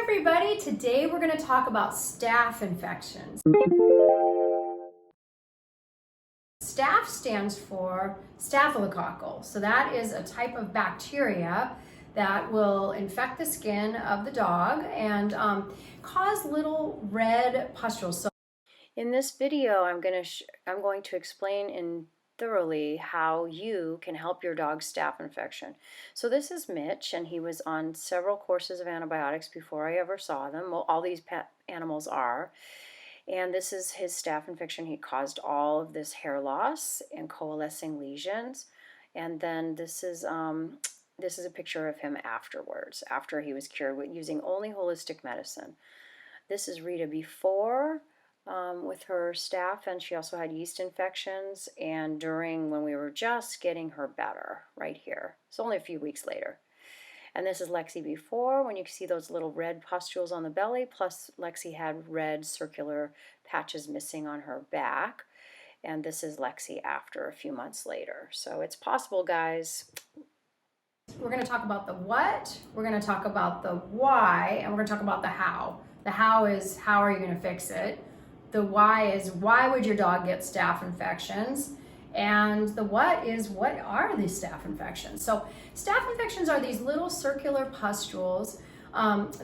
everybody, today we're going to talk about staph infections. Staph stands for Staphylococcus, so that is a type of bacteria that will infect the skin of the dog and cause little red pustules. So in this video, I'm going to explain thoroughly how you can help your dog's staph infection. So this is Mitch, and he was on several courses of antibiotics before I ever saw them. Well, all these pet animals are. And this is his staph infection. He caused all of this hair loss and coalescing lesions. And then this is a picture of him afterwards, after he was cured with using only holistic medicine. This is Rita before with her staph, and she also had yeast infections, and when we were just getting her better, right here. It's only a few weeks later. And this is Lexi before, when you can see those little red pustules on the belly, plus Lexi had red circular patches missing on her back. And this is Lexi after, a few months later. So it's possible, guys. We're going to talk about the what, we're going to talk about the why, and we're going to talk about the how. The how is, how are you going to fix it? The why is, why would your dog get staph infections? And the what is, what are these staph infections? So staph infections are these little circular pustules.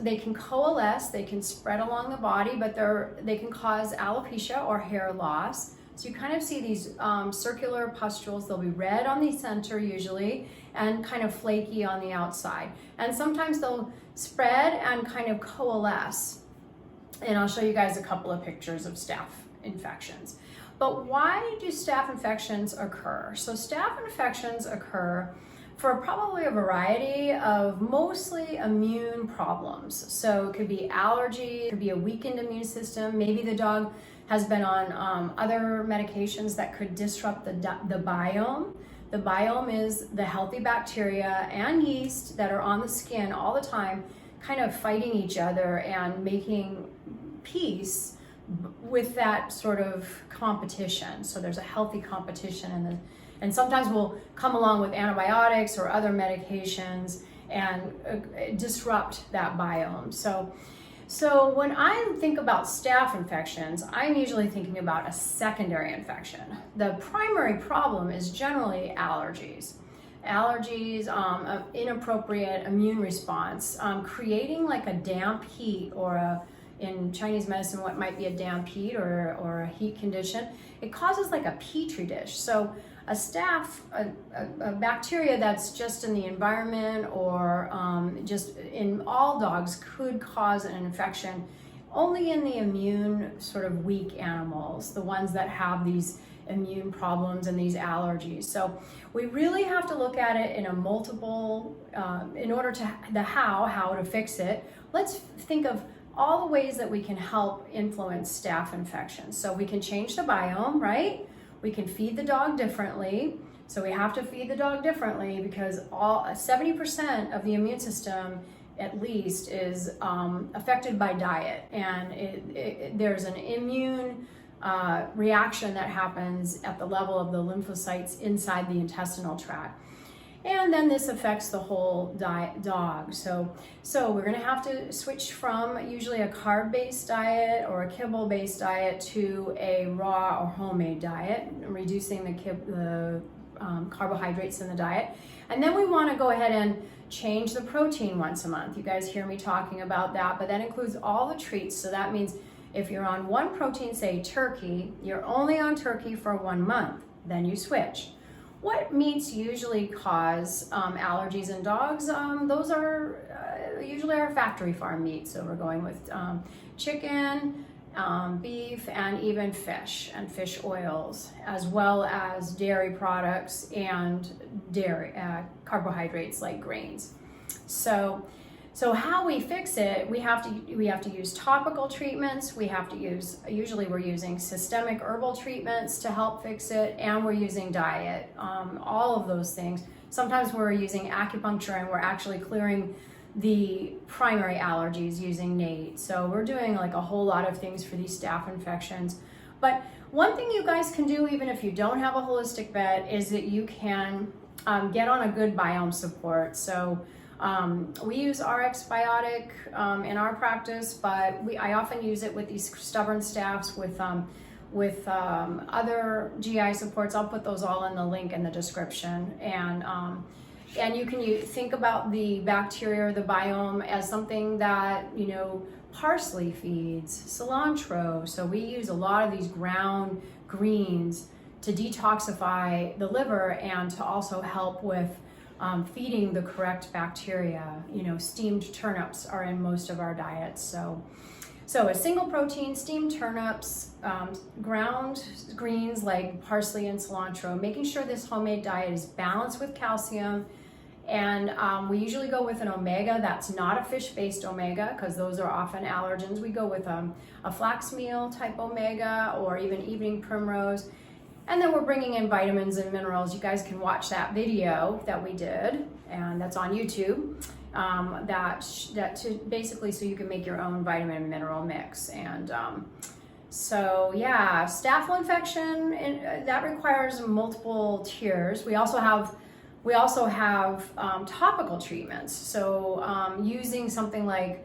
They can coalesce, they can spread along the body, but they can cause alopecia or hair loss. So you kind of see these circular pustules. They'll be red on the center usually and kind of flaky on the outside. And sometimes they'll spread and kind of coalesce. And I'll show you guys a couple of pictures of staph infections. But why do staph infections occur? So staph infections occur for probably a variety of mostly immune problems. So it could be allergy, it could be a weakened immune system. Maybe the dog has been on other medications that could disrupt the biome. The biome is the healthy bacteria and yeast that are on the skin all the time, kind of fighting each other and making peace with that sort of competition. So there's a healthy competition, and sometimes we'll come along with antibiotics or other medications and disrupt that biome. So when I think about staph infections, I'm usually thinking about a secondary infection. The primary problem is generally allergies. Allergies, inappropriate immune response, creating like a damp heat or in Chinese medicine, what might be a damp heat or a heat condition. It causes like a petri dish. So a staph, a bacteria that's just in the environment or just in all dogs could cause an infection only in the immune sort of weak animals, the ones that have these immune problems and these allergies. So we really have to look at it in a multiple, in order to the how to fix it. Let's think of all the ways that we can help influence staph infections. So we can change the biome, right? We can feed the dog differently. So we have to feed the dog differently because 70% of the immune system at least is affected by diet, and there's an immune reaction that happens at the level of the lymphocytes inside the intestinal tract. And then this affects the whole dog. So we're going to have to switch from usually a carb-based diet or a kibble-based diet to a raw or homemade diet, reducing the carbohydrates in the diet. And then we want to go ahead and change the protein once a month. You guys hear me talking about that, but that includes all the treats. So that means if you're on one protein, say turkey, you're only on turkey for 1 month, then you switch. What meats usually cause allergies in dogs? Those are usually our factory farm meats. So we're going with chicken, beef, and even fish and fish oils, as well as dairy products and dairy carbohydrates like grains. So how we fix it, we have to use topical treatments. We have to usually we're using systemic herbal treatments to help fix it, and we're using diet, all of those things. Sometimes we're using acupuncture and we're actually clearing the primary allergies using NATE. So we're doing like a whole lot of things for these staph infections. But one thing you guys can do, even if you don't have a holistic vet, is that you can get on a good biome support. So We use RX biotic in our practice, but I often use it with these stubborn staffs with other GI supports. I'll put those all in the link in the description. And you can think about the bacteria or the biome as something that, you know, parsley feeds, cilantro. So we use a lot of these ground greens to detoxify the liver and to also help with feeding the correct bacteria. You know, steamed turnips are in most of our diets. So a single protein, steamed turnips, ground greens like parsley and cilantro, making sure this homemade diet is balanced with calcium. And we usually go with an omega that's not a fish-based omega, because those are often allergens. We go with a flax meal type omega, or even evening primrose. And then we're bringing in vitamins and minerals. You guys can watch that video that we did, and that's on YouTube. Basically so you can make your own vitamin and mineral mix. And so yeah, staph infection, that requires multiple tiers. We also have topical treatments. So using something like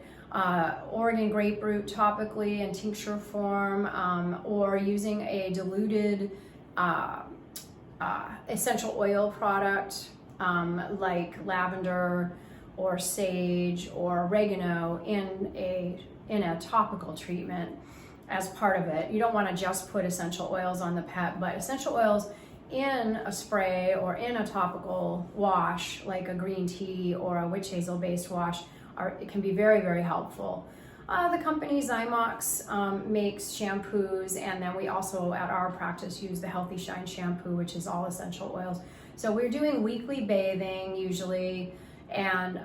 Oregon grapefruit topically in tincture form, or using a diluted essential oil product like lavender or sage or oregano in a topical treatment as part of it. You don't want to just put essential oils on the pet, but essential oils in a spray or in a topical wash like a green tea or a witch hazel based wash it can be very, very helpful. The company Zymox makes shampoos, and then we also at our practice use the Healthy Shine shampoo, which is all essential oils. So we're doing weekly bathing usually, and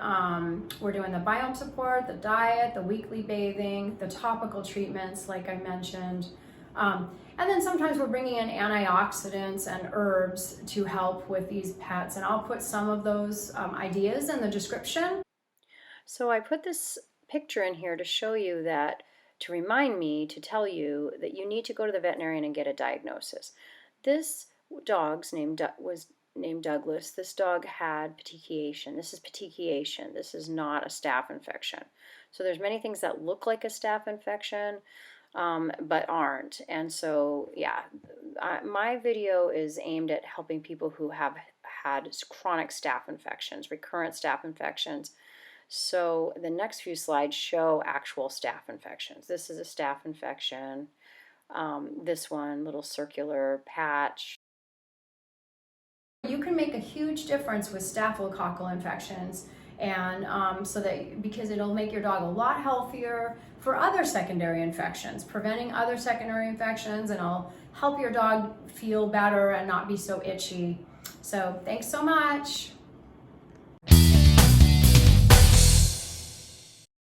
we're doing the biome support, the diet, the weekly bathing, the topical treatments like I mentioned. And then sometimes we're bringing in antioxidants and herbs to help with these pets, and I'll put some of those ideas in the description. So I put this picture in here to show you that, to remind me to tell you that you need to go to the veterinarian and get a diagnosis. This dog's name was named Douglas. This dog had petechiation. This is petechiation. This is not a staph infection. So there's many things that look like a staph infection, but aren't. And so, yeah, my video is aimed at helping people who have had chronic staph infections, recurrent staph infections. So the next few slides show actual staph infections. This is a staph infection. This one, little circular patch. You can make a huge difference with staphylococcal infections, and because it'll make your dog a lot healthier for other secondary infections, preventing other secondary infections, and it'll help your dog feel better and not be so itchy. So thanks so much.